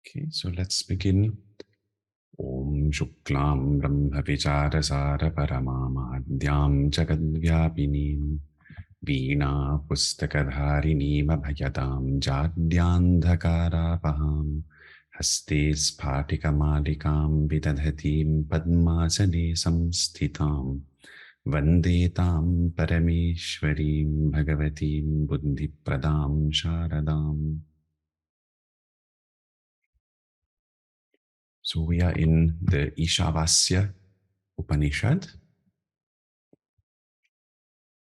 Okay, so let's begin. Om Shuklam Brahma Vicharasara Paramamadhyam Jagadvyapinim Veena Pustakadharinim Abhayadam Jadyandhakarapaham Haste Sphatikamalikam Vidadhatim Padmasane Samsthitam Vandetam Parameshwarim Bhagavatim Buddhipradam Sharadam. So we are in the Ishavasya-Upanishad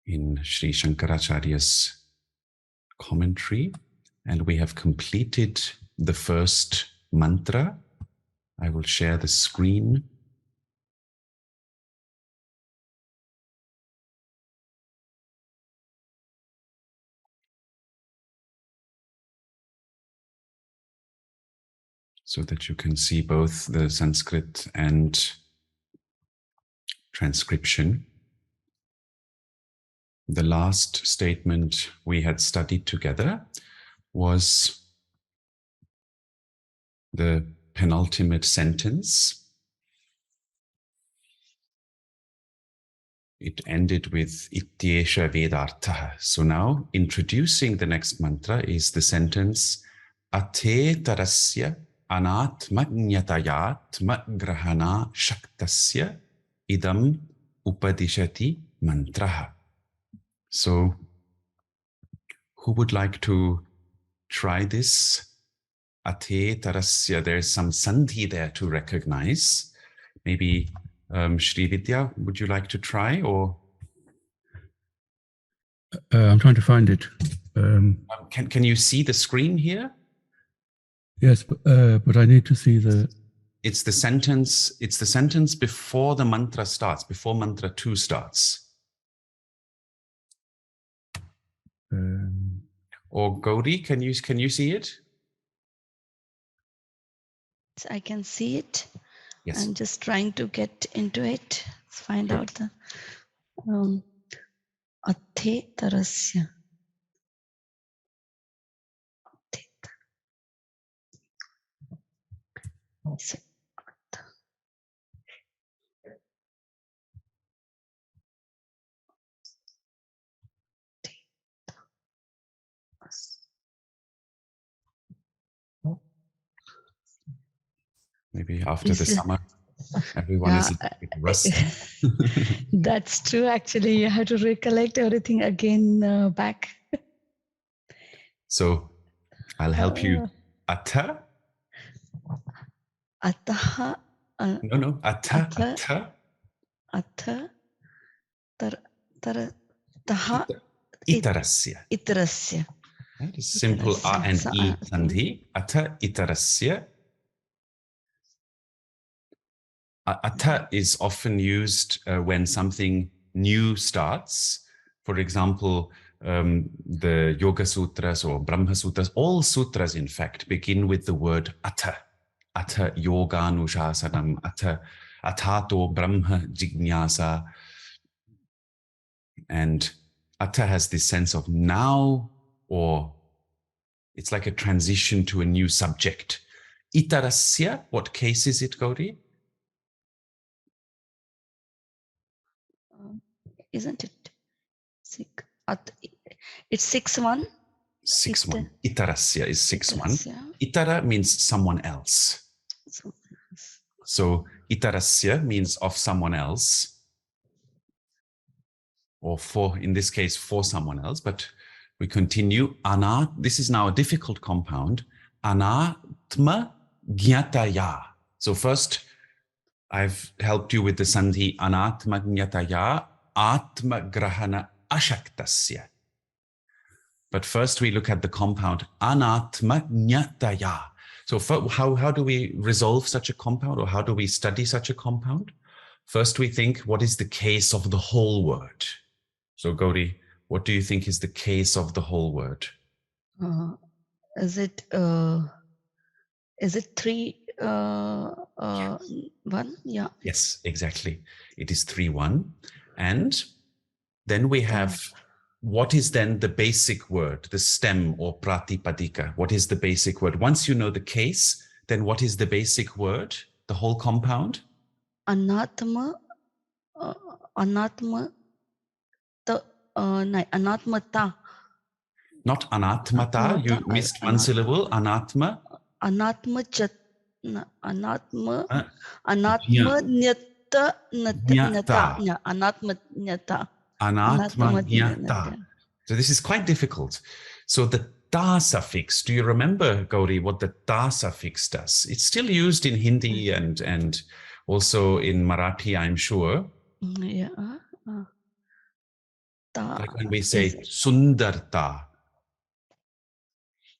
in Sri Shankaracharya's commentary, and we have completed the first mantra. I will share the screen. So that you can see both the Sanskrit and transcription. The last statement we had studied together was the penultimate sentence. It ended with Ityesha Vedartha. So now introducing the next mantra is the sentence Ate Tarasya Anatmajnatayatma Grahana Shaktasya Idam Upadishati Mantraha. So who would like to try this? Ate Tarasya, there's some sandhi there to recognize. Maybe Shri Vidya, would you like to try, or? I'm trying to find it. Can you see the screen here? Yes, but I need to see the. It's the sentence. It's the sentence before the mantra starts. Before mantra 2 starts. Or Gauri, can you see it? I can see it. Yes. I'm just trying to get into it. Let's find out the Athe Tarasya. Maybe after the summer, everyone is a bit rusty. That's true. Actually, you have to recollect everything again back. So I'll help you. Atha. Ataha. No. Atha. Atha. Atha. Taha. Itarasya. Itarasya. That is simple A and E sandhi. Atha itarasya. Atha is often used when something new starts. For example, the Yoga Sutras or Brahma Sutras, all sutras in fact begin with the word Atha. Atha Yoga Anushasanam, Athato Brahma Jignasa. And Atha has this sense of now, or it's like a transition to a new subject. Itarasya, what case is it, Gauri? Isn't it? It's 6-1. 6-1. Itarasya is 6-1. Itara means someone else. So itarasya means of someone else. Or for, in this case, for someone else. But we continue. This is now a difficult compound. Anatma jnataya. So first, I've helped you with the sandhi anatma jnataya atma grahana ashaktasya. But first we look at the compound anatma jnataya. So how do we resolve such a compound, or how do we study such a compound? First we think, what is the case of the whole word? So Gauri, what do you think is the case of the whole word? Is it 3 1? Yeah. Yes, exactly. It is 3-1. And then we have, what is then the basic word, the stem or pratipadika? What is the basic word? Once you know the case, then what is the basic word? The whole compound? Anatma, anatma, anatmata. Not anatmata. You missed one syllable. Anatma. Anatma anatma Jna. nyata Jnata. anatma nyata. Anatma jnata. So this is quite difficult. So the ta suffix, do you remember, Gauri, what the ta suffix does? It's still used in Hindi and also in Marathi, I'm sure. Yeah. Ta Like when we say sundarta.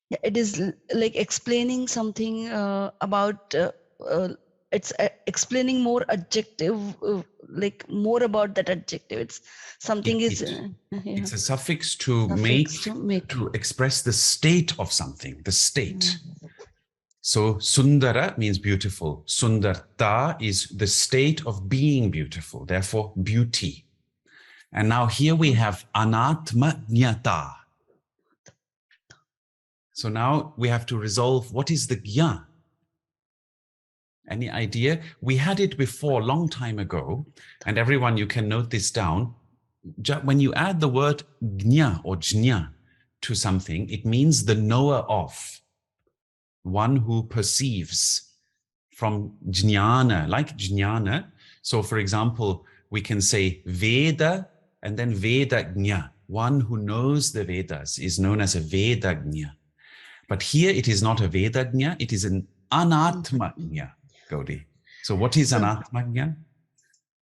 Yeah, it is like explaining something about it's explaining more adjective, like more about that adjective. It's something It's a suffix to make to express the state of something, the state. So sundara means beautiful. Sundarta is the state of being beautiful, therefore beauty. And now here we have anatma jnata. So now we have to resolve what is the gyan. Any idea? We had it before, long time ago, and everyone, you can note this down. When you add the word gnya or jnya to something, it means the knower of, one who perceives, from jnana, like jnana. So for example, we can say Veda and then Vedagnya. One who knows the Vedas is known as a Vedagnya. But here it is not a Vedagnya, it is an Anatmagnya, Gaudi. So what is Anatmagnya?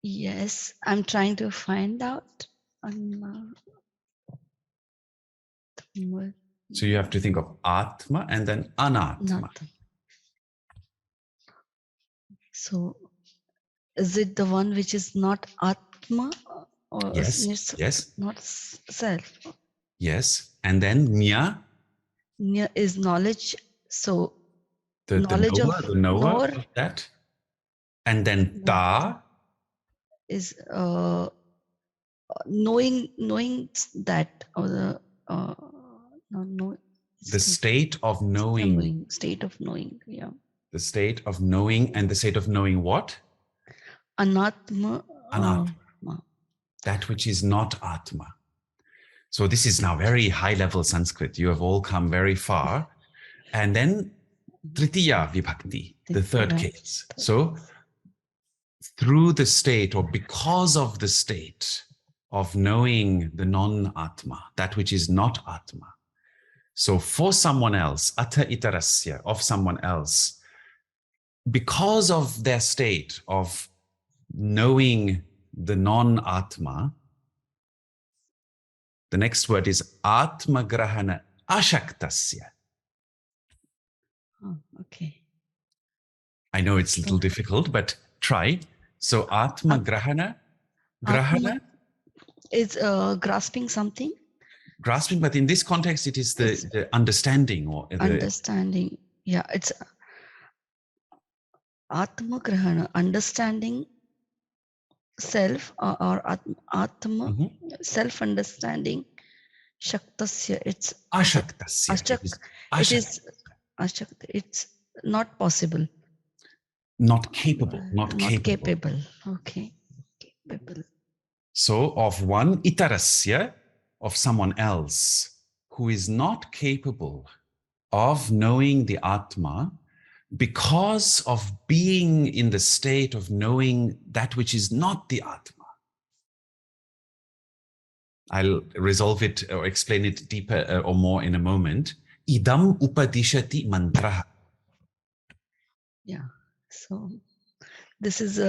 Yes, I'm trying to find out. So you have to think of Atma and then Anatma. So is it the one which is not Atma? Or Yes. Not self. Yes. And then Nya? Nya is knowledge. So the knower of that. And then Ta is knowing that, or the state of knowing. State of knowing, yeah. The state of knowing, and the state of knowing what? Anatma. Anatma. That which is not Atma. So this is now very high level Sanskrit. You have all come very far. And then Tritiya Vibhakti, the third case. So through the state, or because of the state of knowing the non-Atma, that which is not Atma. So for someone else, Atha Itarasya, of someone else, because of their state of knowing the non-Atma, the next word is Atma Grahana Ashaktasya. Oh, okay. I know it's a little difficult, but try. So Atma Grahana. Grahana is grasping something. Grasping, but in this context, it is the understanding, or understanding. Yeah, it's Atma Grahana, understanding self, or Atma, self-understanding. Shaktasya, it's Ashaktasya. It is Ashakta. It's not possible. Not capable. Not capable. Okay. Capable. So of one Itarasya, of someone else who is not capable of knowing the Atma, because of being in the state of knowing that which is not the Atma. I'll resolve it or explain it deeper or more in a moment. Idam upadishati mantra. Yeah. So this is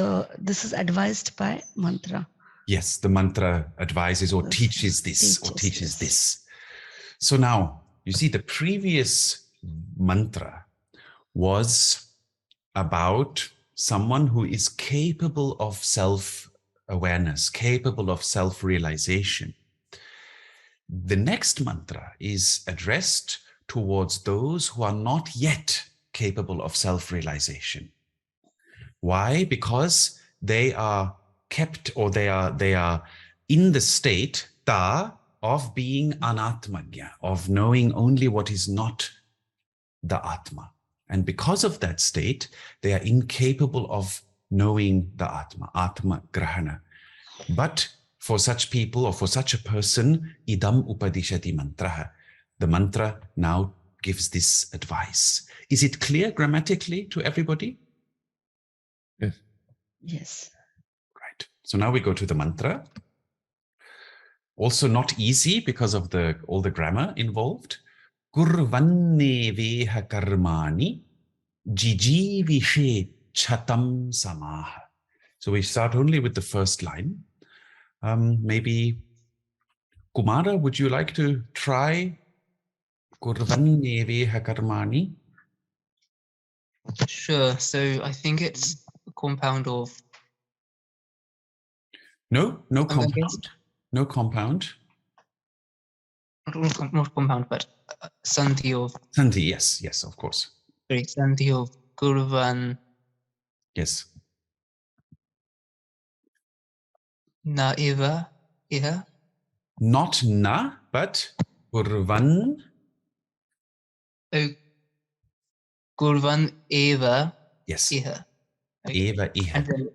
advised by mantra. Yes, the mantra advises or teaches this. So now you see, the previous mantra was about someone who is capable of self-awareness, capable of self-realization. The next mantra is addressed towards those who are not yet capable of self-realization. Why? Because they are kept, or they are in the state of being anatmagya, of knowing only what is not the Atma. And because of that state, they are incapable of knowing the Atma Grahana. But for such people or for such a person, idam upadishati mantraha. The mantra now gives this advice. Is it clear grammatically to everybody? Yes. Yes. Right. So now we go to the mantra. Also not easy because of all the grammar involved. Kurvanne veha karmani jijivishe chatam samaha. So we start only with the first line. Maybe Kumara, would you like to try Kurvanne veha karmani? Sure. So I think it's a compound of. No I guess- compound. No compound. Not compound, but sandhi of. Sandhi, yes, of course. Sorry, sandhi of Kurvan Yes. na eva iha. Not na, but Kurvan. Oh, Kurvan eva Yes. iha. Eva iha. And then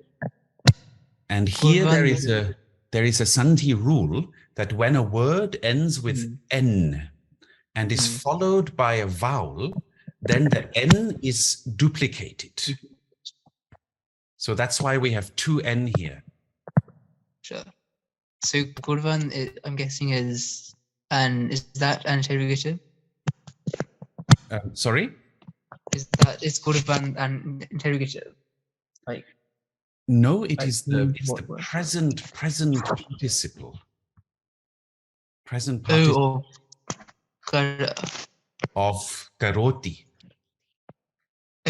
And here Kurvan there is a sandhi rule that when a word ends with n and is followed by a vowel, then the n is duplicated. So that's why we have two n here. Sure. So Kurvan, I'm guessing is that an interrogative? Sorry? Is Kurvan an interrogative? Like No, it's the what? present participle. Present participle of karoti.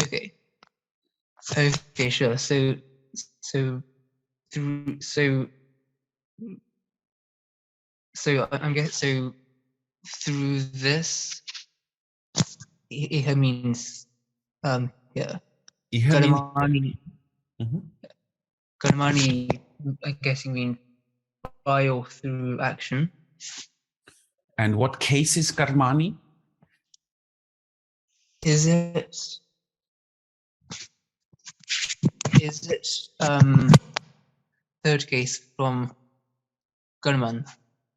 Okay. Okay, sure. So I'm guessing through this iha means yeah. Iha means Karmani. Karmani, I'm guessing means by or through action. And what case is karmani? Is it third case from Karman?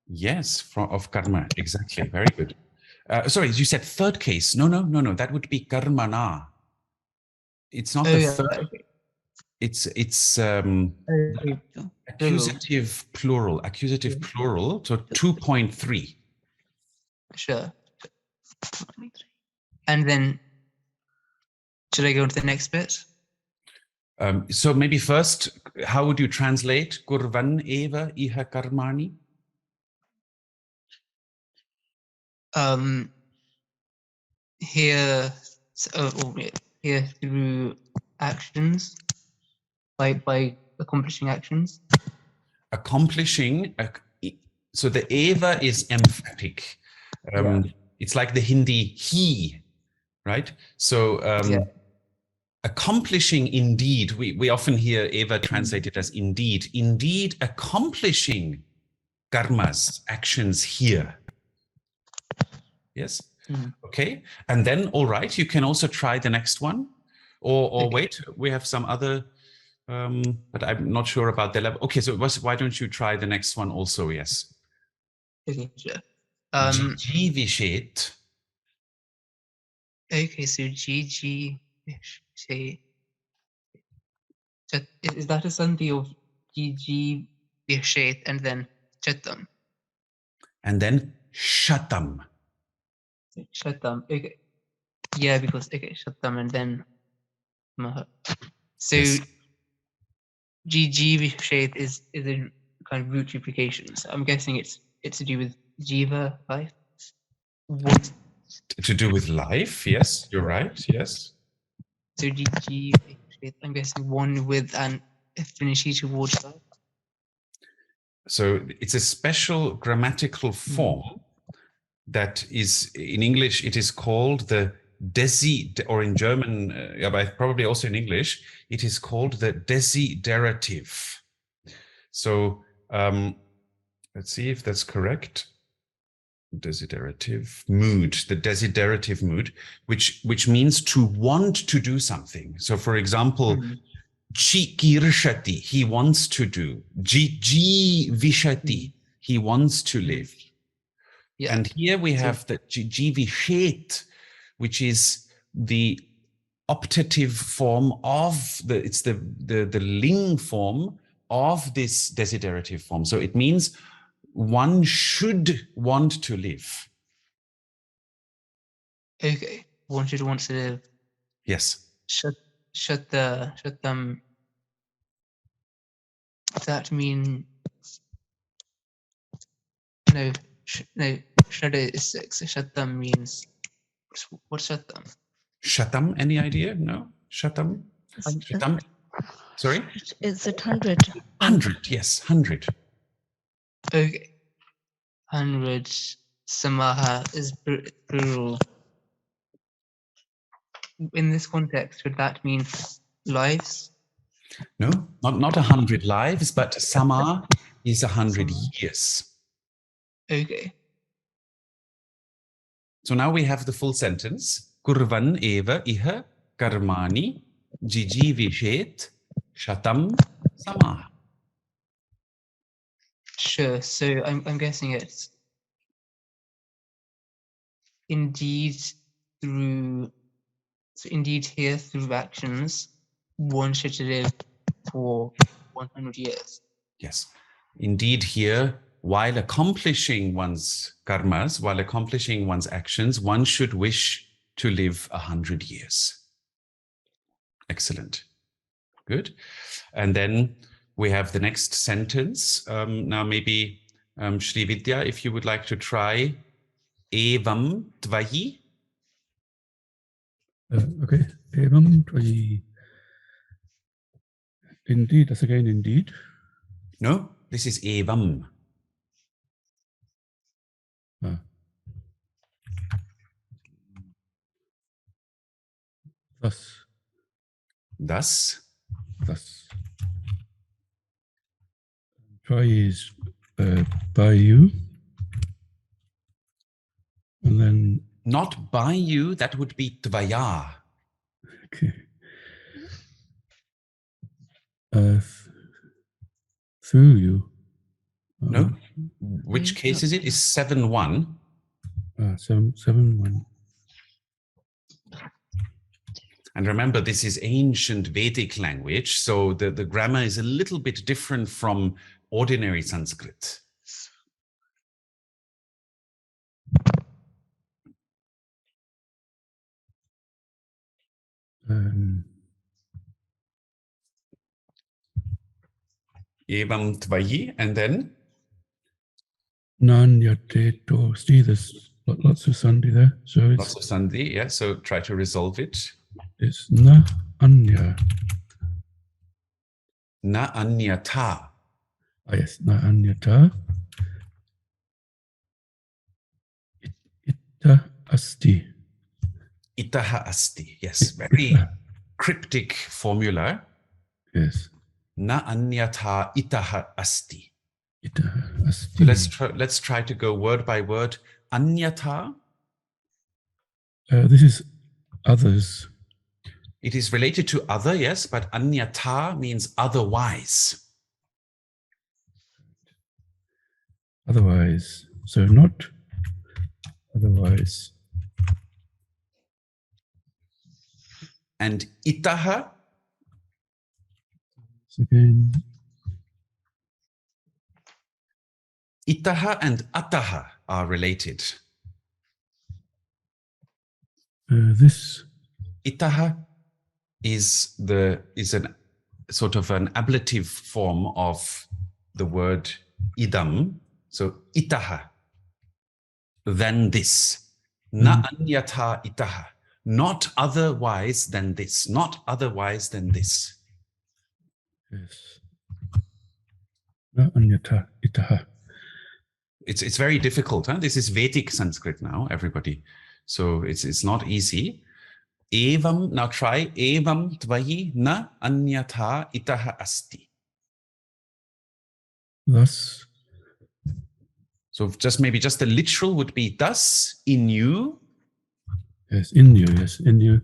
Yes, of karma, exactly. Very good. Sorry, you said third case. No. That would be karmana. It's not the third. Okay. It's accusative plural. So 2.3. Sure. And then, should I go into the next bit? So maybe first, how would you translate Kurvan eva iha karmani? Here through actions, by accomplishing actions. Accomplishing. So the eva is emphatic. It's like the Hindi he, right? So accomplishing indeed. We often hear eva translated as indeed. Indeed, accomplishing karmas, actions here. Yes. Okay. And then, all right, you can also try the next one. Or wait, we have some other, but I'm not sure about the level. Okay, so why don't you try the next one also? Yes. Okay, sure. Jivishet. Okay, so GG say is that a sandhi of GG Vishet and then Chatam? And then shatam. Shatam. Okay. Yeah, because Shatam and then Maha. So Yes. GG Vishet is a kind of root duplication. So I'm guessing it's to do with Jiva life. What? To do with life, yes, you're right, yes. So GG Vishet, I'm guessing one with an affinity towards life. So it's a special grammatical form that is, in English, it is called the or in German, but probably also in English, it is called the desiderative. So let's see if that's correct. desiderative mood, the desiderative mood, which means to want to do something. So for example, Chikirshati, he wants to do. Vishati, he wants to live. Yeah. And here we So- have the Jivishet, which is the optative form of it's the ling form of this desiderative form. So it means one should want to live. Okay. One should want to live. Yes. Shatam. Does that mean no? Shada is 6. Shatam means what's shatam? Shatam, any idea? No? Shatam? Shatam? Sorry? Is it 100? 100, yes, 100. Okay. 100. Samaha is plural. In this context, would that mean lives? No, not 100 lives, but sama is 100 Sama. years. Okay. So now we have the full sentence. Kurvan eva iha karmani jijivishet shatam sama. Sure. So I'm guessing it's indeed here through actions, one should live for 100 years. Yes, indeed here, while accomplishing one's karmas, while accomplishing one's actions, one should wish to live 100 years. Excellent. Good. And then we have the next sentence. Now maybe Shri Vidya, if you would like to try evam tvayi. Okay. Evam tvayi. Indeed, that's again indeed. No, this is evam. Thus. Thus. Thus. Tvayi is by you. And then. Not by you, that would be tvaya. Okay. Through you. No. Which case is it? Is 7-1. 7-1. And remember, this is ancient Vedic language, so the grammar is a little bit different from ordinary Sanskrit. Evam tvayi, and then? Nanyateto. See, there's lots of sandhi there. So it's Lots of sandhi, yeah, so try to resolve it. It's na anya. Na anyata. Yes, na anyata. Ita asti. Itaha asti. Yes, very cryptic formula. Yes. Na anyata itaha asti. Itaha asti. So let's try to go word by word. Anyata. This is others. It is related to other, yes, but anyata means otherwise. Otherwise. So not otherwise. And itaha. Again. Itaha and ataha are related. This. Itaha is an sort of an ablative form of the word idam. So itaha, than this. Na anyata itaha. Not otherwise than this. Not otherwise than this. Yes. Na anyata itaha. It's very difficult. Huh? This is Vedic Sanskrit now, everybody. So it's not easy. Evam, now try. Evam tvayi na anyatha itaha asti. Thus. So maybe just the literal would be thus in you. Yes, in you,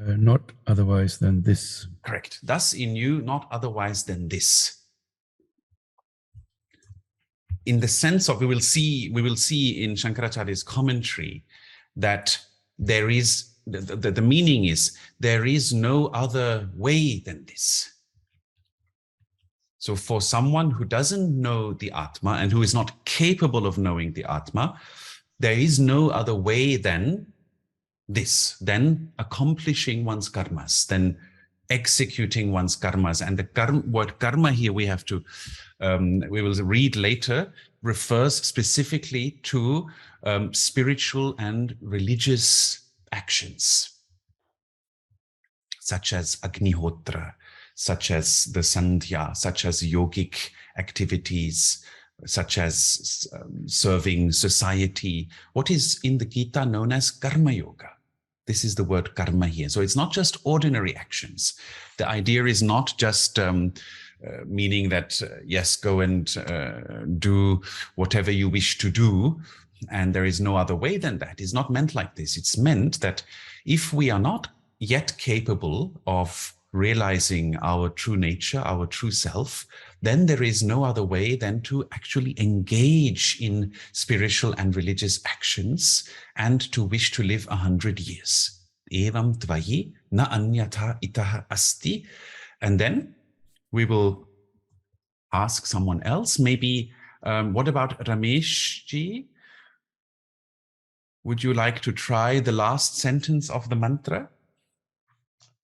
not otherwise than this. Correct. Thus in you, not otherwise than this. In the sense of, we will see in Shankaracharya's commentary that there is, the meaning is, there is no other way than this. So for someone who doesn't know the Atma and who is not capable of knowing the Atma, there is no other way than this, than accomplishing one's karmas, than executing one's karmas. And the word karma here we have to, we will read later, refers specifically to spiritual and religious actions, such as Agnihotra, such as the Sandhya, such as yogic activities, such as serving society, what is in the Gita known as karma yoga. This is the word karma here. So it's not just ordinary actions. The idea is not just meaning that, yes, go and do whatever you wish to do, and there is no other way than that. It's not meant like this. It's meant that if we are not yet capable of realizing our true nature, our true self, then there is no other way than to actually engage in spiritual and religious actions and to wish to live 100 years. Evam tvayi na anyatha itaha asti. And then we will ask someone else, maybe, what about Ramesh ji? Would you like to try the last sentence of the mantra?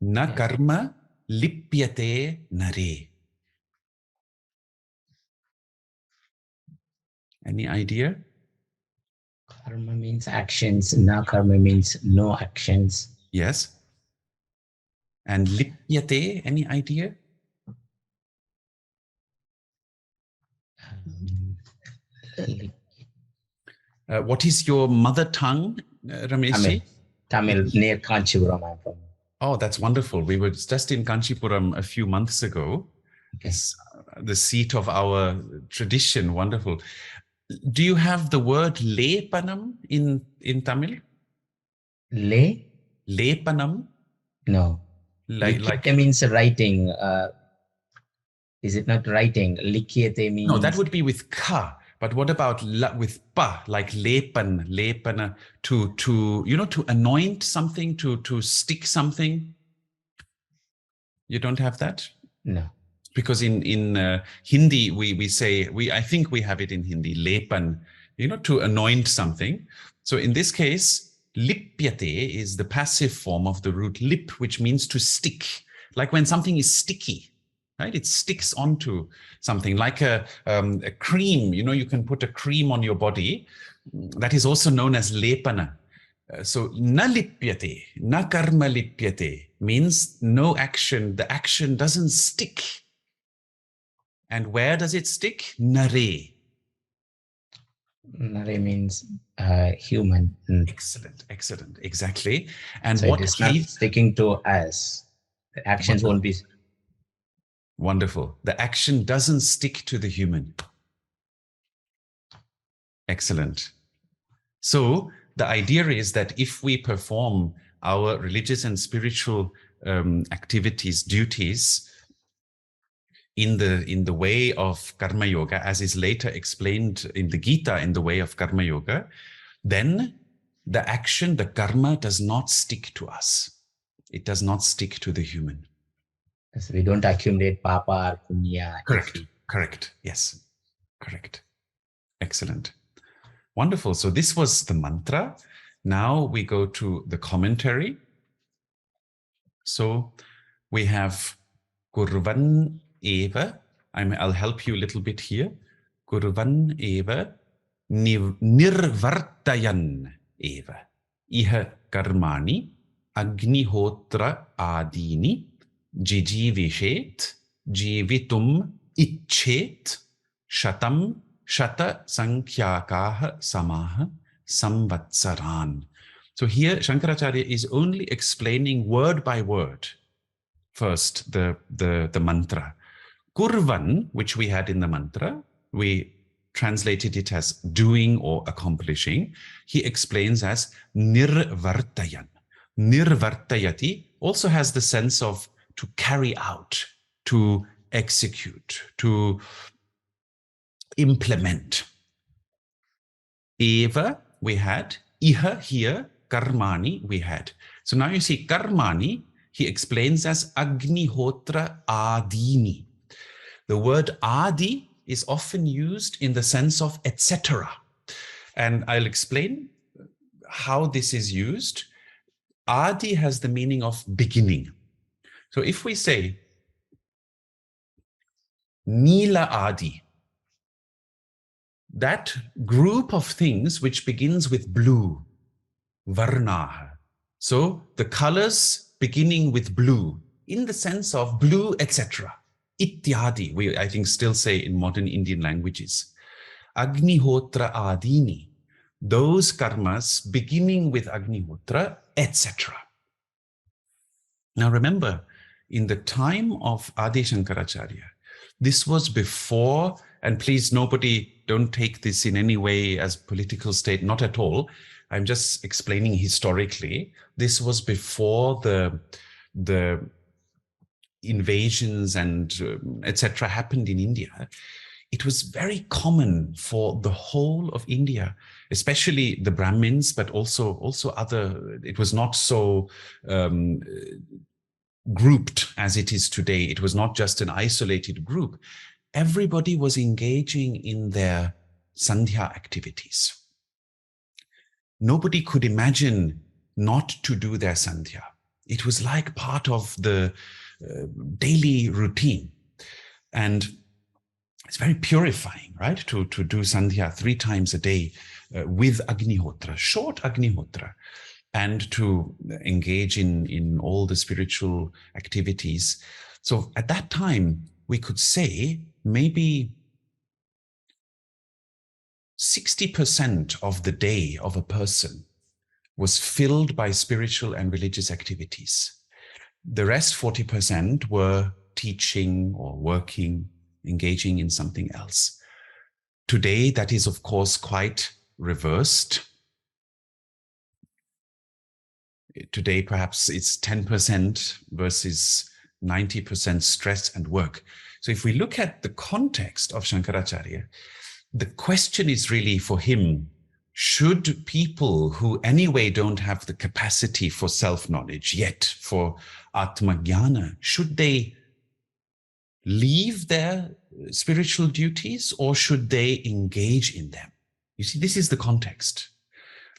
Na karma lipyate nare. Any idea? Karma means actions. Na karma means no actions. Yes. And lipyate, any idea? What is your mother tongue, Ramesh? Tamil, near Kanchipuram I'm from. Oh, that's wonderful. We were just in Kanchipuram a few months ago. Okay. It's the seat of our tradition. Wonderful. Do you have the word lepanam in Tamil? Lepanam? No. Like means writing. Is it not writing? Likyate means... No, that would be with ka. But what about with pa, like lepana, to anoint something, to stick something? You don't have that? No. Because in Hindi, we say, I think we have it in Hindi, lepan, to anoint something. So in this case, lipyate is the passive form of the root lip, which means to stick. Like when something is sticky, right? It sticks onto something like a cream. You can put a cream on your body. That is also known as lepana. So na lipyate, na karma lipyate means no action. The action doesn't stick. And where does it stick? Nare. Nare means human. Excellent, excellent, exactly. And so what it is not sticking to us. The actions won't be... Wonderful. The action doesn't stick to the human. Excellent. So the idea is that if we perform our religious and spiritual activities, duties, in the way of karma yoga, as is later explained in the Gita in the way of karma yoga, then the action, the karma, does not stick to us. It does not stick to the human. So we don't accumulate papa or punya. Correct. Yes. Correct. Excellent. Wonderful. So this was the mantra. Now we go to the commentary. So we have Kurvan eva. I'll help you a little bit here. Kurvan eva nirvartayan eva. Iha karmani agnihotra adini jijivishet jivitum icchet shatam shata sankhyaakaha samaha samvatsaran. So here Shankaracharya is only explaining word by word. First, the mantra. Kurvan, which we had in the mantra, we translated it as doing or accomplishing. He explains as nirvartayan. Nirvartayati also has the sense of to carry out, to execute, to implement. Eva, we had. Iha, here. Karmani, we had. So now you see karmani, he explains as agnihotra adini. The word adi is often used in the sense of etc. And I'll explain how this is used. Adi has the meaning of beginning. So if we say Nila Adi, that group of things which begins with blue, Varnaha. So the colors beginning with blue, in the sense of blue, etc. Ityadi, we I think still say in modern Indian languages. Agnihotra Adini, those karmas beginning with Agnihotra, etc. Now remember, in the time of Adi Shankaracharya, this was before, and please nobody don't take this in any way as political state, not at all. I'm just explaining historically. This was before the invasions and etc. happened in India. It was very common for the whole of India, especially the Brahmins, but also other. It was not so grouped as it is today. It was not just an isolated group. Everybody was engaging in their sandhya activities. Nobody could imagine not to do their sandhya. It was like part of the daily routine. And it's very purifying, right? To do sandhya 3 times a day with Agnihotra, short Agnihotra, and to engage in all the spiritual activities. So at that time, we could say maybe 60% of the day of a person was filled by spiritual and religious activities. The rest 40% were teaching or working, engaging in something else. Today, that is, of course, quite reversed. Today, perhaps it's 10% versus 90% stress and work. So if we look at the context of Shankaracharya, the question is really for him, should people who anyway don't have the capacity for self-knowledge yet, for Atma-jnana, should they leave their spiritual duties or should they engage in them? You see, this is the context.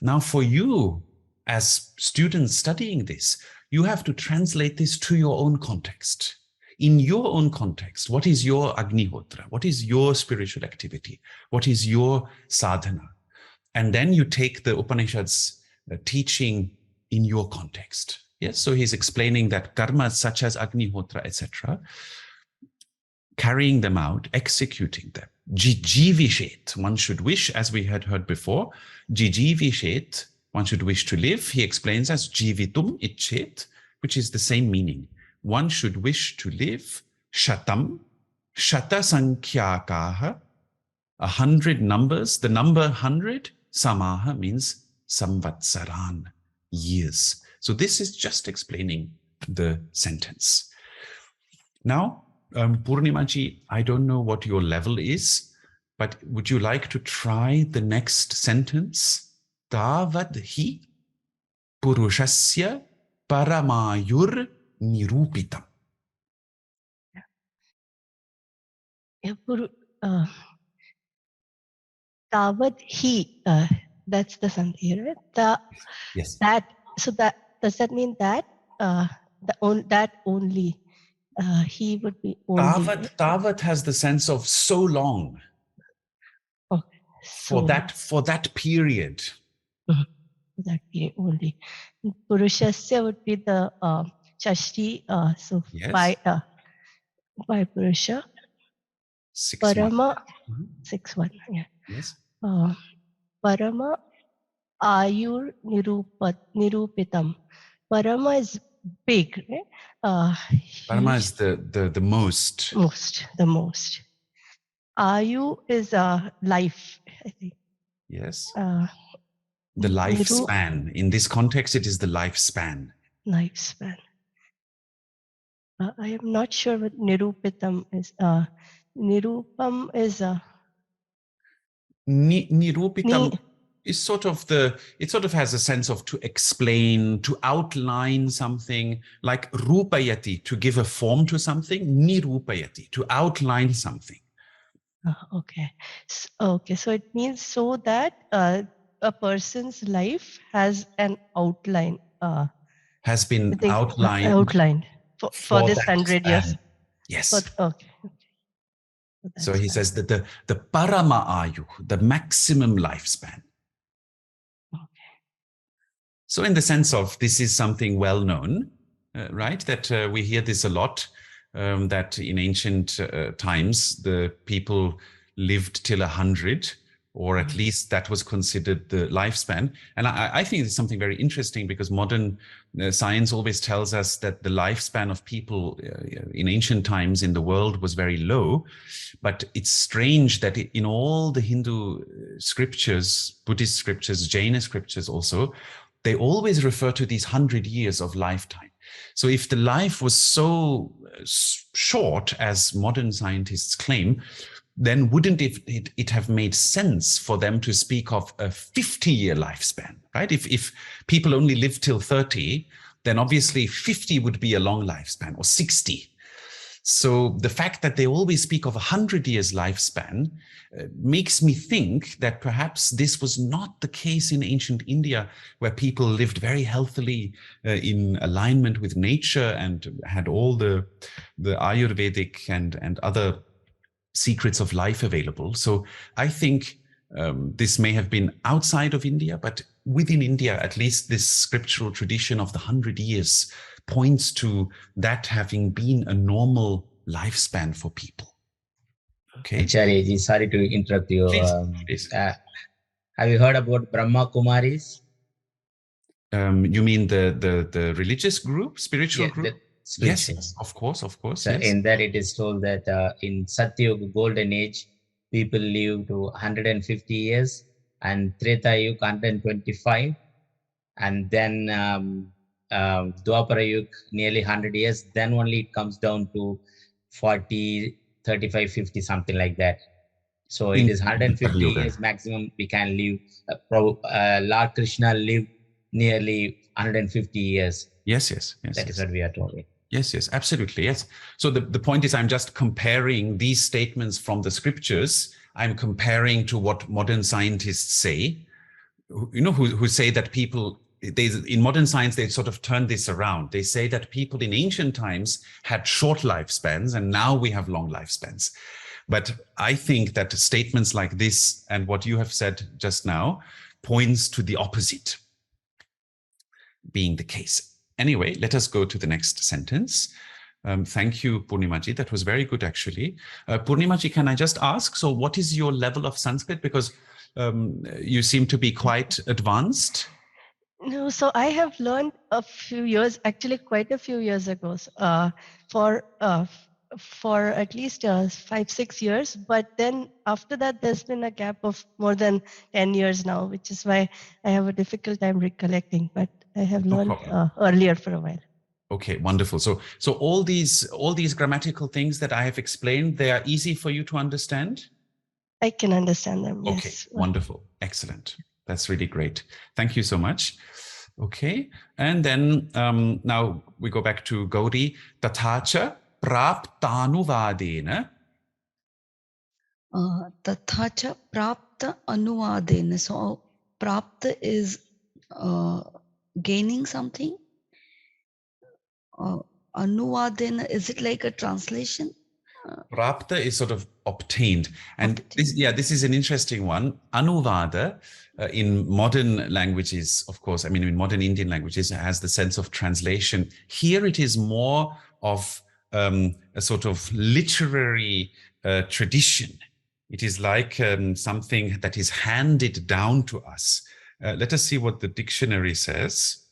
Now for you, as students studying this, you have to translate this to your own context. In your own context, what is your Agnihotra? What is your spiritual activity? What is your sadhana? And then you take the Upanishads teaching in your context. Yes, so he's explaining that karmas such as Agnihotra, etc., carrying them out, executing them. Jijivishet, one should wish, as we had heard before. Jijivishet, one should wish to live. He explains as jivitum ichet, which is the same meaning. One should wish to live. Shatam, shata sankhyaakaha, 100 numbers. The number 100, samaha, means samvatsaran, years. So this is just explaining the sentence. Now, Purnimaji, I don't know what your level is, but would you like to try the next sentence? Tavad hi purushasya paramayur nirupitam. Tavad he, that's the sandhi, right? Yes. That, so that, does that mean that that only, he would be only? Tavat has the sense of so long. Okay. So, For that period. That period only. Purushasya would be the Shashti, so Yes. by Purusha. 6-1. Parama, 6-1, yeah. Yes. Parama Ayur Nirupitam. Parama is big, right? Parama is the most. The most. Ayu is life, I think. Yes. Uh, The Niru, lifespan. In this context, it is the lifespan. lifespan. I am not sure what Nirupitam is. Nirupam is Nirupitam is sort of it sort of has a sense of to explain, to outline something, like rupayati, to give a form to something, nirupayati, to outline something. okay. Okay, so it means so that a person's life has an outline. Has I been think outlined for this that 100 years. span. Yes. Okay. So he says that the parama ayu, the maximum lifespan. Okay. So in the sense of this is something well known, right? That we hear this a lot, that in ancient times, the people lived till 100, or at least that was considered the lifespan. And I think it's something very interesting, because modern science always tells us that the lifespan of people in ancient times in the world was very low. But it's strange that in all the Hindu scriptures, Buddhist scriptures, Jaina scriptures also, they always refer to these 100 years of lifetime. So if the life was so short, as modern scientists claim, then wouldn't it have made sense for them to speak of a 50-year lifespan, right? If people only live till 30, then obviously 50 would be a long lifespan, or 60. So the fact that they always speak of 100 years lifespan makes me think that perhaps this was not the case in ancient India, where people lived very healthily in alignment with nature and had all the Ayurvedic and other secrets of life available. So I think this may have been outside of India, but within India, at least this scriptural tradition of the 100 years points to that having been a normal lifespan for people. Okay. Acharya, sorry to interrupt you. Please. Have you heard about Brahma Kumaris? You mean the religious group, spiritual group? Spiritual. Yes, of course. So Yes. in that it is told that in Satyuga golden age, people live to 150 years, and Treta Yuga 125, and then Dwapara Yuga nearly 100 years. Then only it comes down to 40, 35, 50, something like that. So it is 150 years maximum we can live. Lord Krishna lived nearly 150 years. Yes. That is what we are told. Yes, absolutely. Yes. So the point is, I'm just comparing these statements from the scriptures. I'm comparing to what modern scientists say, who say that people, in modern science, they sort of turn this around. They say that people in ancient times had short lifespans, and now we have long lifespans. But I think that statements like this and what you have said just now points to the opposite being the case. Anyway, let us go to the next sentence. Thank you, Purnimaji. That was very good, actually. Purnimaji, can I just ask, so what is your level of Sanskrit? Because you seem to be quite advanced. No, so I have learned a few years, actually quite a few years ago, for at least 5-6 years. But then after that, there's been a gap of more than 10 years now, which is why I have a difficult time recollecting. But I have learned earlier for a while. Okay, wonderful. So all these grammatical things that I have explained, they are easy for you to understand? I can understand them, yes. Okay, wonderful. Excellent. That's really great. Thank you so much. Okay, and then now we go back to Gauri. Tathacha praptanuvadena. Tathacha prapta anuvadena. So prapta is gaining something. Anuvadena, is it like a translation? Prapta is sort of obtained. And this is an interesting one. Anuvada in modern languages, of course, I mean, in modern Indian languages, has the sense of translation. Here it is more of a sort of literary tradition. It is like something that is handed down to us. Let us see what the dictionary says.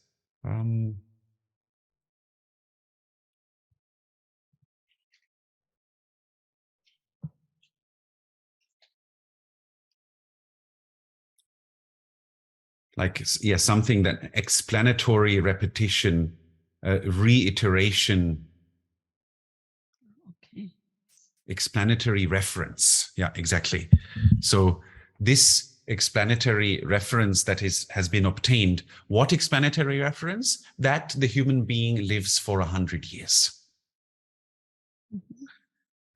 like, yeah, something that explanatory repetition, reiteration, Okay. explanatory reference. Yeah, exactly. So this explanatory reference that has been obtained, what explanatory reference? That the human being lives for 100 years.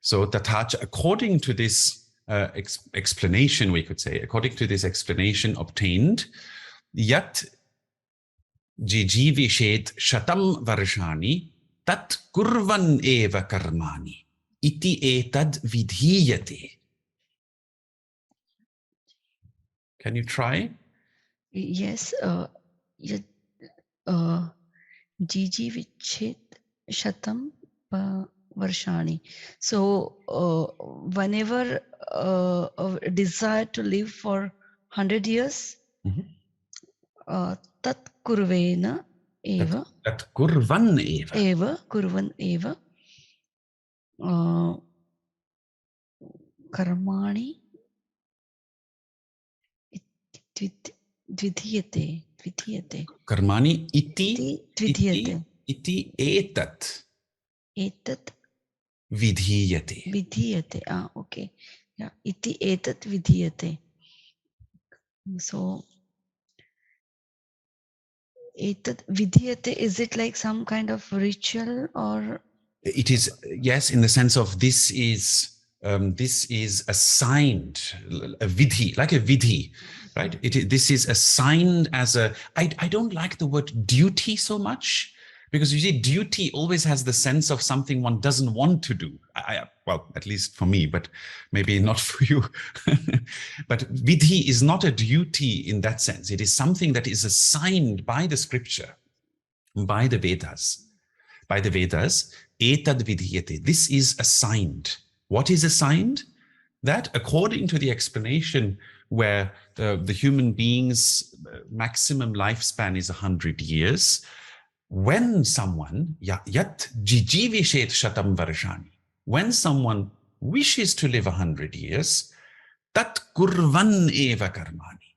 So Tatacha, according to this explanation, we could say, according to this explanation obtained, yat jijivishet shatam varshani tat kurvan eva karmani iti etad vidhiyate. Can you try? Yes. Gigi Vichet Shatam Varshani. So whenever a desire to live for 100 years, Tat Kurvena Eva Tat kurvan eva. Eva Kurvan Eva Karmani Dvidhiyate Karmani iti Dvidhiyate etat Etat vidhiyate. Vidhiyate. Okay. Yeah. Iti etat vidhiyate. So etat vidhiyate, is it like some kind of ritual or? It is, yes, in the sense of this is assigned, a vidhi, like a vidhi, right? This is assigned as a, I don't like the word duty so much, because you see, duty always has the sense of something one doesn't want to do. Well, at least for me, but maybe not for you. But vidhi is not a duty in that sense. It is something that is assigned by the scripture, by the Vedas. Etad vidhiyate. This is assigned. What is assigned? That according to the explanation where the human being's maximum lifespan is 100 years, when someone, yat jijivishet shatam varshani, when someone wishes to live 100 years, tat kurvan eva karmani,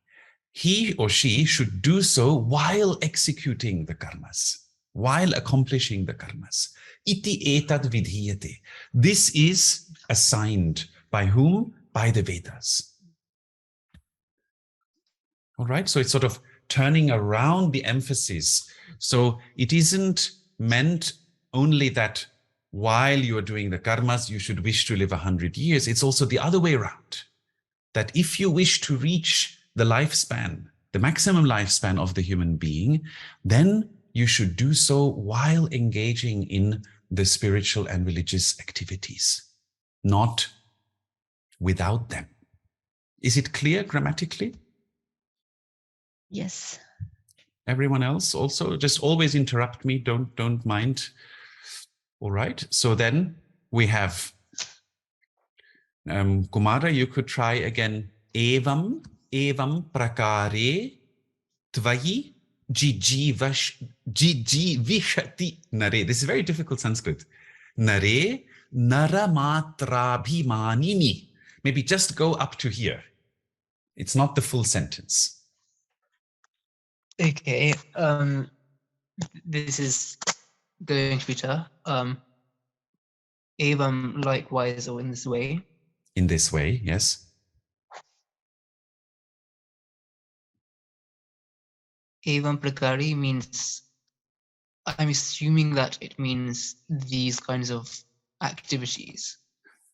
he or she should do so while executing the karmas, while accomplishing the karmas. Iti etad vidhiyate. This is assigned by whom? By the Vedas. All right, so it's sort of turning around the emphasis. So it isn't meant only that while you're doing the karmas, you should wish to live 100 years. It's also the other way around, that if you wish to reach the lifespan, the maximum lifespan of the human being, then you should do so while engaging in the spiritual and religious activities, not without them. Is it clear grammatically? Yes. Everyone else also? Just always interrupt me, don't mind. All right, so then we have Kumara, you could try again. Evam prakare tvayi jijivishati nare. This is very difficult Sanskrit. Nare naramatrabhimanini. Maybe just go up to here. It's not the full sentence. Okay. This is going to be tough. Evam likewise, or in this way. In this way, yes. Evam prakari means, I'm assuming that it means these kinds of activities.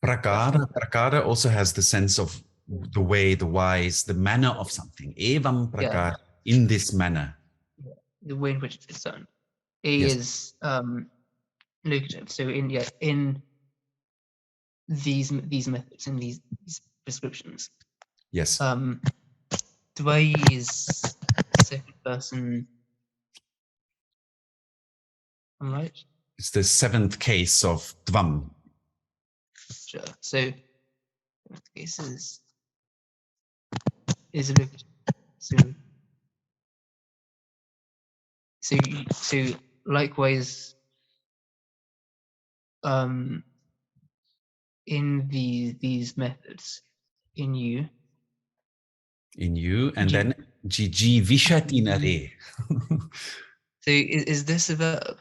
Prakara also has the sense of the way, the wise, the manner of something. Evam prakara, in this manner. The way in which it's done. A Yes. is locative. So in these methods, in these prescriptions. Yes. Dvai is second person. Am I right? It's the seventh case of dvam. Sure. So cases is locative. So likewise, in these methods, in you. In you, and Ji- then jiji vishati nare. So is this a verb?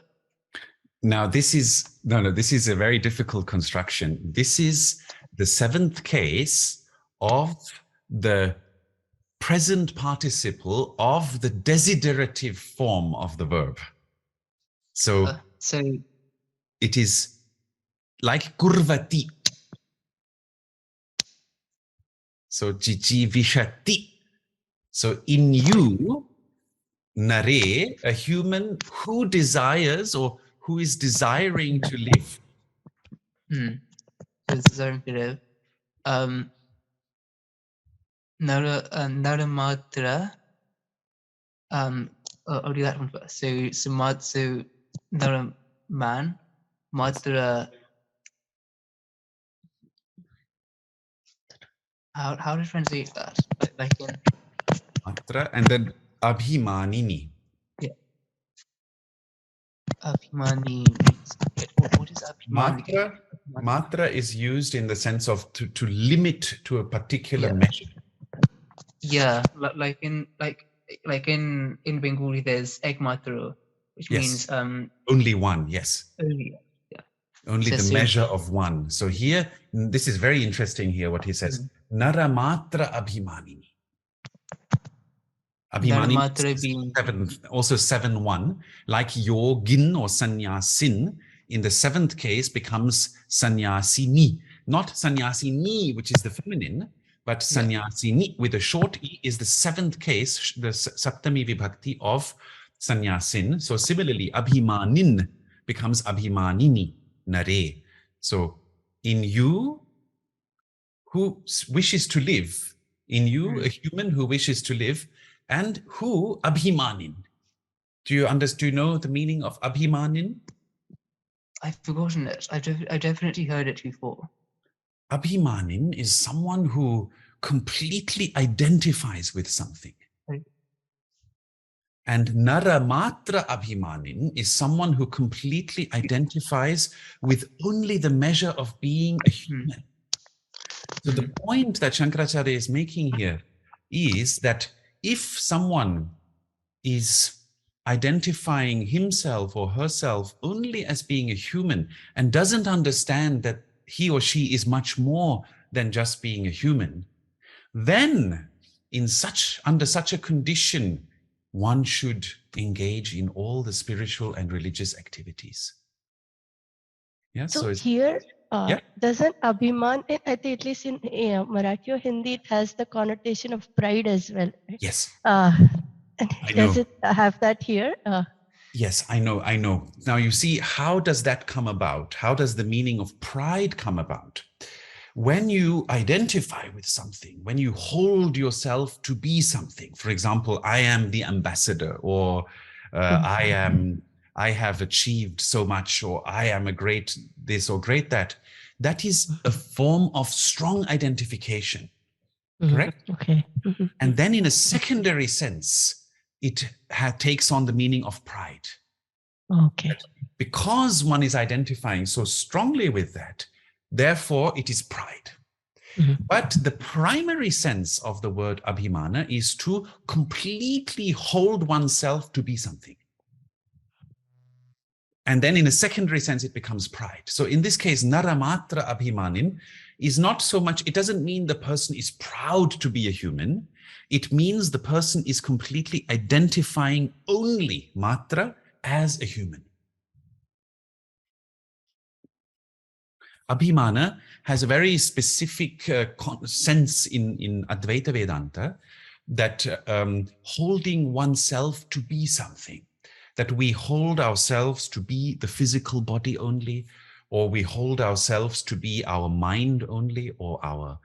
Now, this is this is a very difficult construction. This is the seventh case of the present participle of the desiderative form of the verb. So So it is like kurvati. So jiji vishati. So in you, nare, a human who desires or who is desiring to live. so this is very good. Naramatra. I'll do that one first. So Nara man, Matra. How to translate that? Like in Matra, and then abhimanini. Abhimani means what is Abhimani? Matra is used in the sense of to limit to a particular Yeah. measure. Yeah, like in Bengali there's egg matra, which Yes. means Only one, yes. Only So- the so- measure of one. So here, this is very interesting here what he says. Naramatra abhimanini. Abhimanini Naramatra is being also 7-1, like yogin or sannyasin in the seventh case becomes sannyasini. Not sannyasini, which is the feminine, but sannyasini with a short e is the seventh case, the saptami vibhakti of sannyasin. So similarly, abhimanin becomes abhimanini, nare. So in you who wishes to live, in you, a human who wishes to live, and who abhimanin. Do you know the meaning of abhimanin? I've forgotten it. I've definitely heard it before. Abhimanin is someone who completely identifies with something. Right. And naramatra abhimanin is someone who completely identifies with only the measure of being a human. So the point that Shankaracharya is making here is that if someone is identifying himself or herself only as being a human and doesn't understand that he or she is much more than just being a human, then under such a condition, one should engage in all the spiritual and religious activities. Yeah. So here, doesn't Abhiman, I think at least in Marathi or Hindi, it has the connotation of pride as well. Right? Yes. Does it have that here? Yes, I know. Now you see, how does that come about? How does the meaning of pride come about? When you identify with something, when you hold yourself to be something, for example, I am the ambassador, or I have achieved so much, or I am a great this or great that, that is a form of strong identification, correct? Okay. And then in a secondary sense, it takes on the meaning of pride. Okay. Because one is identifying so strongly with that, therefore it is pride. But the primary sense of the word abhimana is to completely hold oneself to be something. And then in a secondary sense, it becomes pride. So in this case, naramatra abhimanin is not so much, it doesn't mean the person is proud to be a human. It means the person is completely identifying only matra as a human. Abhimana has a very specific sense in Advaita Vedanta, that holding oneself to be something, that we hold ourselves to be the physical body only, or we hold ourselves to be our mind only, or our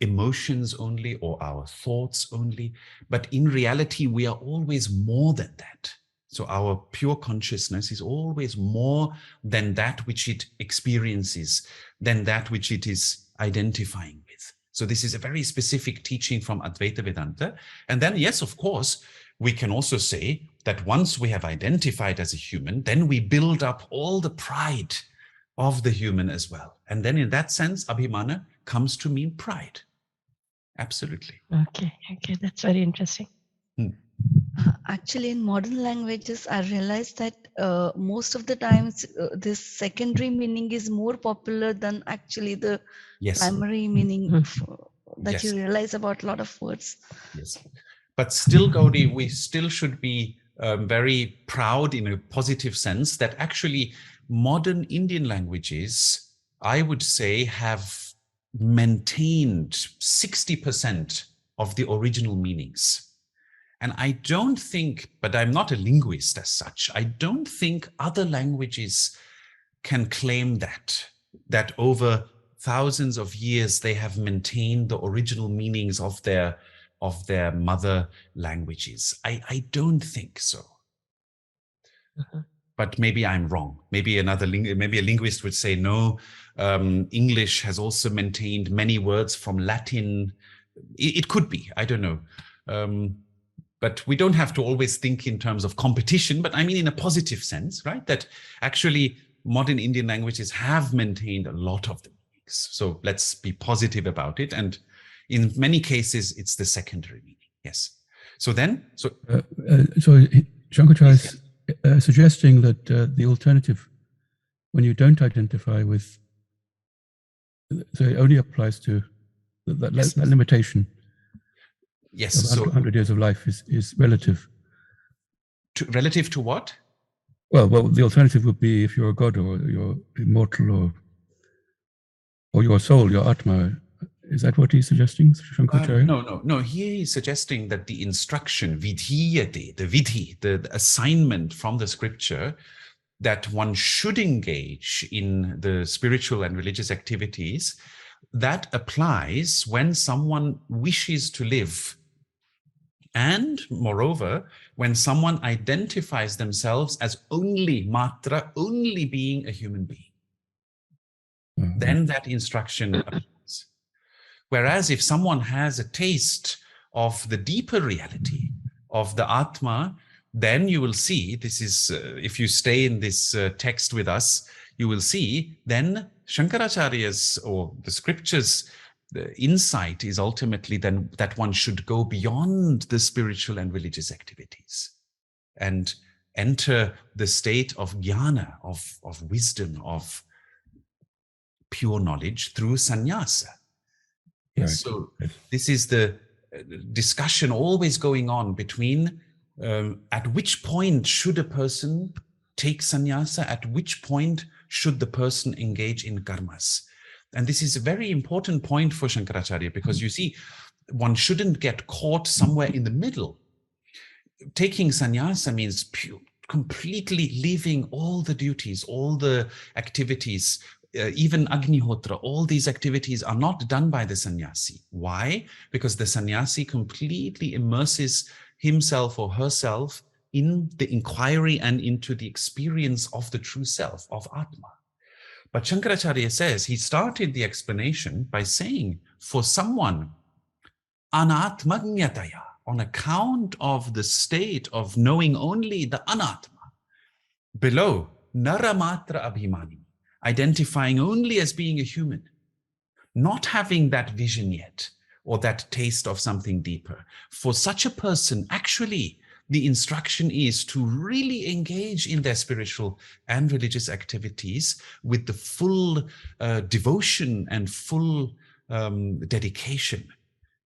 emotions only, or our thoughts only. But in reality, we are always more than that. So our pure consciousness is always more than that which it experiences, than that which it is identifying with. So this is a very specific teaching from Advaita Vedanta. And then, yes, of course, we can also say that once we have identified as a human, then we build up all the pride of the human as well. And then in that sense, abhimana comes to mean pride. Absolutely. Okay, that's very interesting. Actually, in modern languages, I realized that most of the times this secondary meaning is more popular than actually the Yes. primary meaning that Yes. you realize about a lot of words. Yes. But still, Gaudi, we still should be very proud in a positive sense that actually modern Indian languages, I would say, have maintained 60% of the original meanings. And I don't think, but I'm not a linguist as such, I don't think other languages can claim that over thousands of years they have maintained the original meanings of their mother languages. I don't think so. But maybe I'm wrong. Maybe maybe a linguist would say no. English has also maintained many words from Latin. It could be. I don't know. But we don't have to always think in terms of competition, but I mean in a positive sense, right? That actually modern Indian languages have maintained a lot of the meanings. So let's be positive about it. And in many cases, it's the secondary meaning. Yes. So then, so Shankaracharya is suggesting that the alternative, when you don't identify with, so it only applies to that limitation. Yes. Of 100 years of life is relative. Relative to what? Well, the alternative would be if you're a god or you're immortal or your soul, your Atma. Is that what he's suggesting, Shankaracharya? No. Here he's suggesting that the instruction, vidhiyate, the vidhi, the assignment from the scripture, that one should engage in the spiritual and religious activities, that applies when someone wishes to live. And moreover, when someone identifies themselves as only matra, only being a human being, then that instruction applies. Whereas if someone has a taste of the deeper reality of the Atma, then you will see, this is, if you stay in this text with us, you will see then Shankaracharya's or the scriptures, the insight is ultimately then that one should go beyond the spiritual and religious activities and enter the state of jnana, of wisdom, of pure knowledge through sannyasa. Yes, Right. so this is the discussion always going on between at which point should a person take sannyasa, at which point should the person engage in karmas. And this is a very important point for Shankaracharya, because you see, one shouldn't get caught somewhere in the middle. Taking sannyasa means completely leaving all the duties, all the activities, even Agnihotra, all these activities are not done by the sannyasi. Why? Because the sannyasi completely immerses himself or herself in the inquiry and into the experience of the true self, of Atma. But Shankaracharya says, he started the explanation by saying, for someone, anatmagnyataya, on account of the state of knowing only the anatma, below, naramatra abhimani, identifying only as being a human, not having that vision yet, or that taste of something deeper. For such a person, actually, the instruction is to really engage in their spiritual and religious activities with the full devotion and full dedication.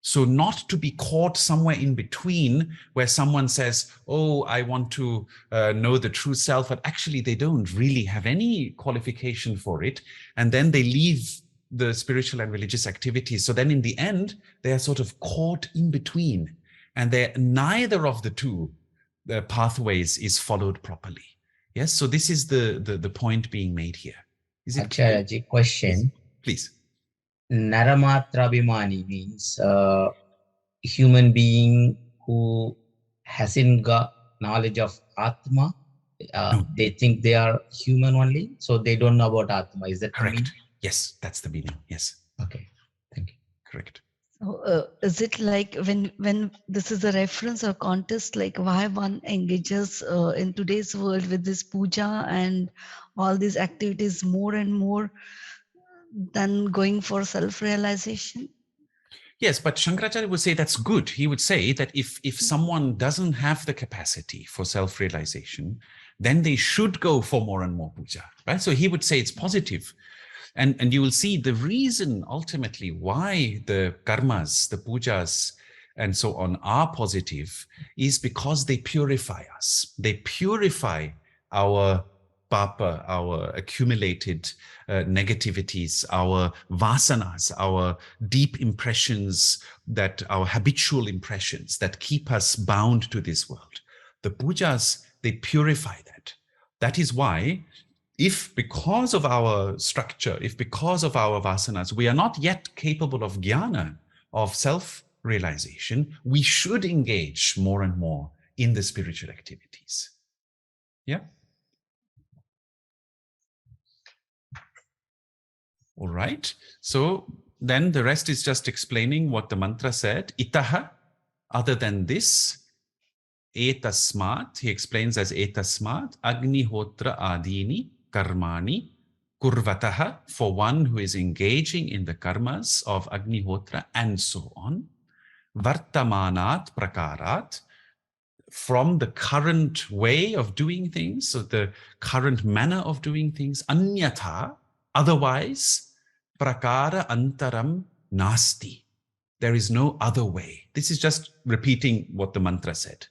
So not to be caught somewhere in between where someone says, oh, I want to know the true self, but actually they don't really have any qualification for it. And then they leave the spiritual and religious activities. So then in the end, they are sort of caught in between, and neither of the two pathways is followed properly. Yes, so this is the point being made here. Is it Acharya, question. Please. Naramatrabhimani means human being who hasn't got knowledge of Atma. No. They think they are human only, so they don't know about Atma. Is that correct? Yes, that's the meaning. Yes. Okay, thank you. Correct. So, is it like when this is a reference or context, like why one engages in today's world with this puja and all these activities more and more than going for self-realization? Yes, but Shankaracharya would say that's good. He would say that if someone doesn't have the capacity for self-realization, then they should go for more and more puja, right? So he would say it's positive. And you will see the reason ultimately why the karmas, the pujas, and so on are positive is because they purify us. They purify our papa, our accumulated negativities, our vasanas, our deep impressions, that our habitual impressions that keep us bound to this world. The pujas, they purify that. That is why, if because of our structure, if because of our vasanas, we are not yet capable of jnana, of self-realization, we should engage more and more in the spiritual activities. Yeah? All right. So then the rest is just explaining what the mantra said. Itaha, other than this, etasmat, he explains as etasmat, agnihotra adini karmani kurvataha, for one who is engaging in the karmas of agnihotra and so on. Vartamanat prakarat, from the current way of doing things, so the current manner of doing things, anyatha, otherwise, prakara antaram nasti. There is no other way. This is just repeating what the mantra said.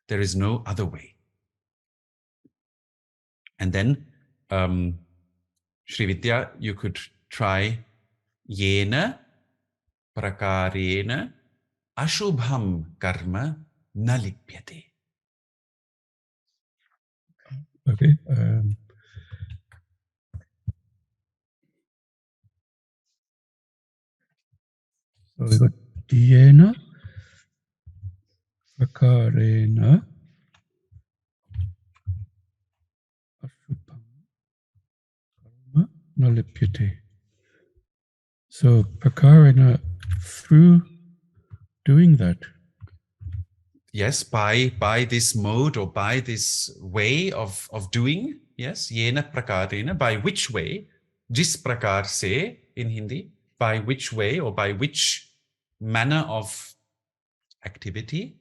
There is no other way. And then, Sri Vidya, you could try yena prakarena ashubham karma na lipyate. Okay. So we got Yena Prakarena Ashupam Karma Nalipyate. So Prakarena, through doing that. Yes, by this mode or by this way of doing. Yes, yena prakarena, by which way, jis prakar se in Hindi, by which way or by which manner of activity.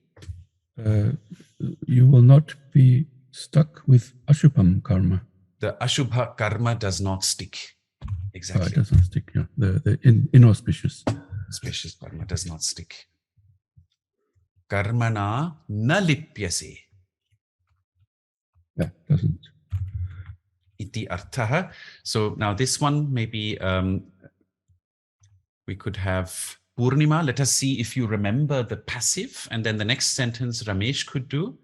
You will not be stuck with Ashupam karma. The ashubha karma does not stick. Exactly. It doesn't stick. Yeah. The inauspicious. Auspicious karma does not stick. Karmana na lipyase. Yeah, doesn't. Iti arthaha. So now this one, maybe we could have Purnima. Let us see if you remember the passive, and then the next sentence Ramesh could do.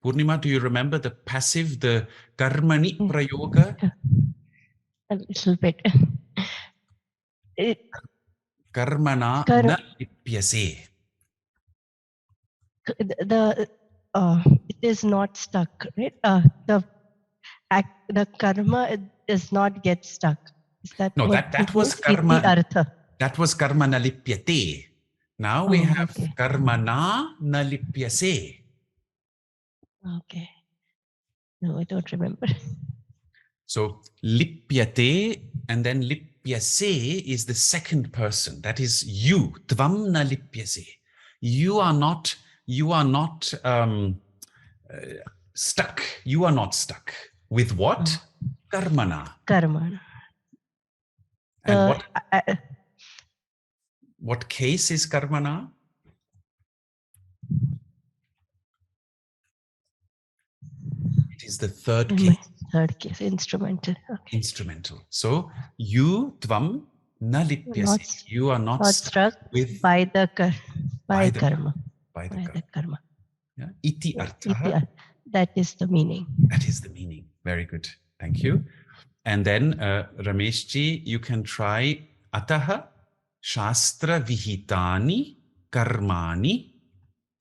Purnima, do you remember the passive, the karmani prayoga? A little bit. Karmana na lipyase. It is not stuck, right? The karma does not get stuck. Is that No, what that was means? karma. Iti artha. That was karma na lipyate. Now we have Okay. karmana na lipyase. Okay. No, I don't remember. So lipyate and then lipyase is the second person. That is you. Tvam na lipyase. You are not stuck. You are not stuck. With what? Karmana. Karma. And what case is karmana? It is the third case. Third case, instrumental. Okay. Instrumental. So you tvam na lipyase. You are not struck with by the by karma. By the By the karma. Yeah. Iti arthaha. That is the meaning. That is the meaning. Very good. Thank you. And then Rameshji, you can try ataha shastra vihitani karmani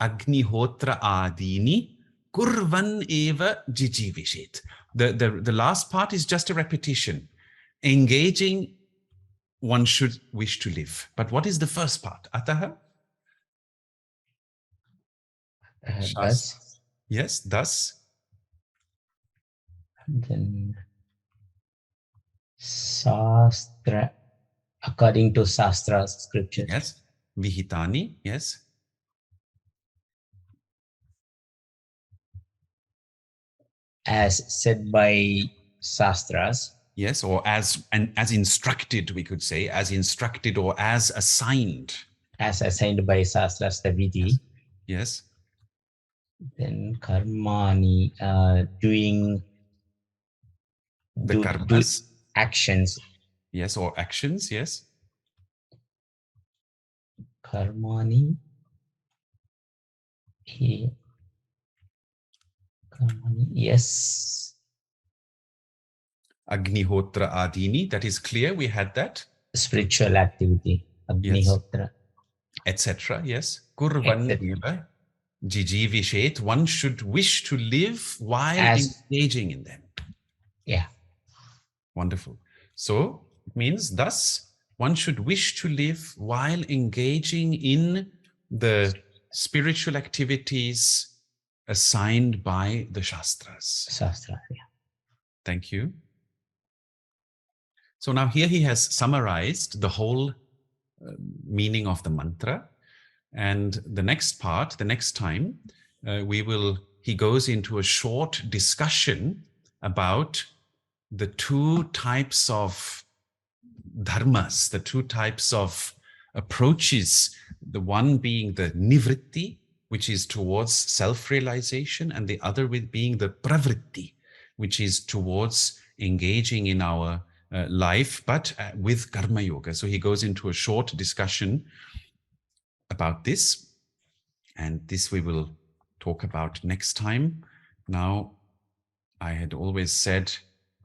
agnihotra adini kurvan eva jijivishet. The last part is just a repetition. Engaging, one should wish to live. But what is the first part? Ataha? Thus. Yes, thus. Then Shastra, according to Shastra scripture. Yes, vihitani, yes. As said by Shastras. Yes, or as instructed, we could say, as instructed or as assigned. As assigned by Shastras, the vidhi. Yes. Then karmani, doing The do karmas. actions. Yes, or actions, yes. Karmani. Karmani, yes. Agnihotra adini, that is clear, we had that. Spiritual activity, Agnihotra. Etc. Yes. Kurvan eva jijivishet, one should wish to live while engaging in them. Yeah. Wonderful. So it means thus one should wish to live while engaging in the spiritual activities assigned by the Shastras. Shastra, yeah. Thank you. So now here he has summarized the whole meaning of the mantra. And the next part, the next time, he goes into a short discussion about the two types of dharmas, the two types of approaches, the one being the nivritti, which is towards self-realization, and the other being the pravritti, which is towards engaging in our life, but with karma yoga. So he goes into a short discussion about this, and this we will talk about next time. Now, I had always said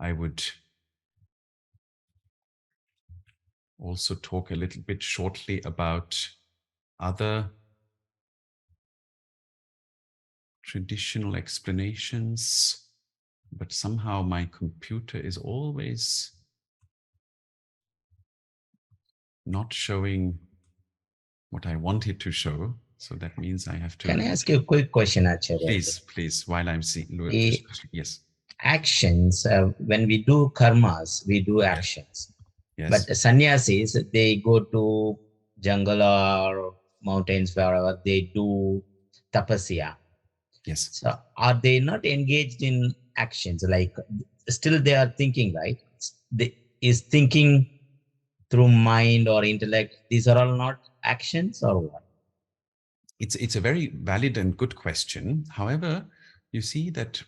I would also talk a little bit shortly about other traditional explanations, but somehow my computer is always not showing what I wanted to show. So that means I have to... Can I ask you a quick question, Acharya? Please, while I'm seeing... Yes. Actions, when we do karmas, we do actions. Yes. But sannyasis, they go to jungle or mountains, wherever they do tapasya. Yes. So are they not engaged in actions? Like still they are thinking, right? Is thinking through mind or intellect, these are all not actions or what? It's a very valid and good question. However, you see that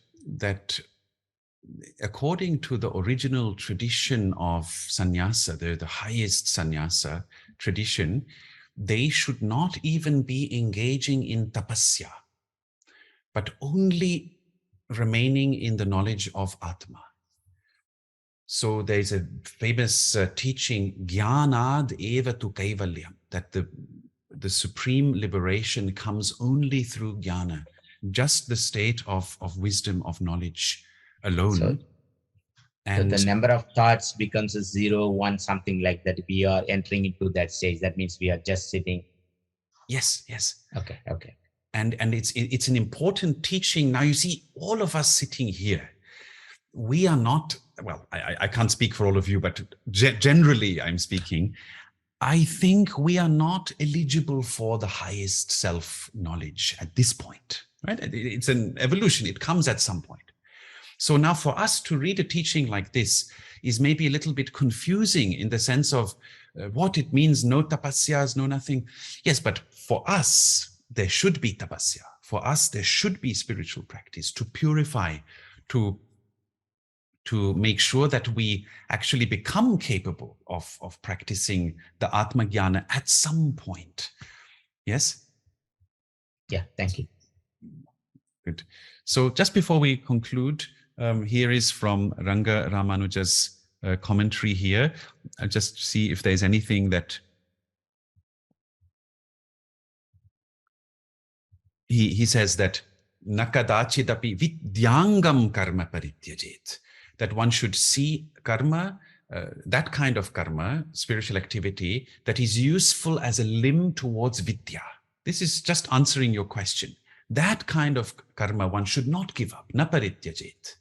according to the original tradition of sannyasa, the highest sannyasa tradition, they should not even be engaging in tapasya, but only remaining in the knowledge of Atma. So there's a famous teaching, Jnanad eva tu kaivalyam, that the supreme liberation comes only through jnana, just the state of wisdom, of knowledge alone. So the number of thoughts becomes a 0, 1, something like that. We are entering into that stage. That means we are just sitting. Yes. Okay. And it's an important teaching. Now you see, all of us sitting here, we are not, well, I can't speak for all of you, but generally I'm speaking, I think we are not eligible for the highest self-knowledge at this point, right? It's an evolution. It comes at some point. So now for us to read a teaching like this is maybe a little bit confusing in the sense of what it means, no tapasyas, no nothing. Yes, but for us, there should be tapasya. For us, there should be spiritual practice to purify, to make sure that we actually become capable of practicing the Atma Jnana at some point. Yes? Yeah, thank you. Good. So just before we conclude, here is from Ranga Ramanuja's commentary here. I'll just see if there's anything that he says that nakadachidapi vidyangam karma parityajet, that one should see karma, that kind of karma, spiritual activity, that is useful as a limb towards vidya. This is just answering your question. That kind of karma one should not give up, na parityajet.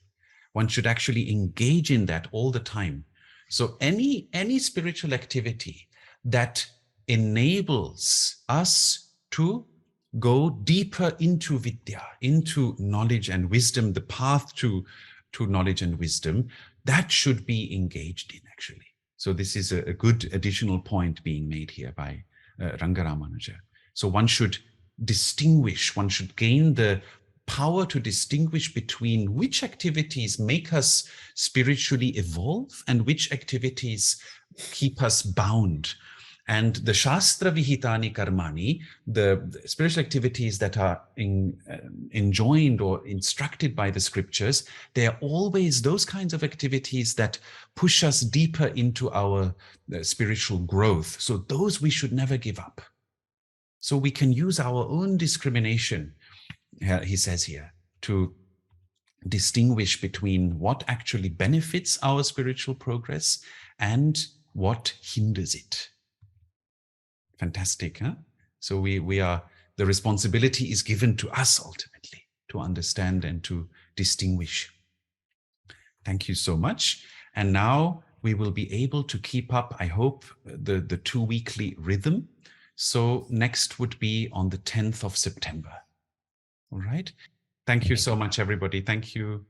One should actually engage in that all the time. So any spiritual activity that enables us to go deeper into vidya, into knowledge and wisdom, the path to knowledge and wisdom, that should be engaged in, actually. So this is a good additional point being made here by Rangaramanuja. So one should distinguish, one should gain the power to distinguish between which activities make us spiritually evolve and which activities keep us bound. And the Shastra Vihitani Karmani, the spiritual activities that are enjoined or instructed by the scriptures, they are always those kinds of activities that push us deeper into our spiritual growth. So those we should never give up. So we can use our own discrimination, he says here, to distinguish between what actually benefits our spiritual progress and what hinders it. Fantastic, huh? So we are, the responsibility is given to us ultimately to understand and to distinguish. Thank you so much. And now we will be able to keep up, I hope, the 2 weekly rhythm. So next would be on the 10th of September. All right. Thank you so much, everybody. Thank you.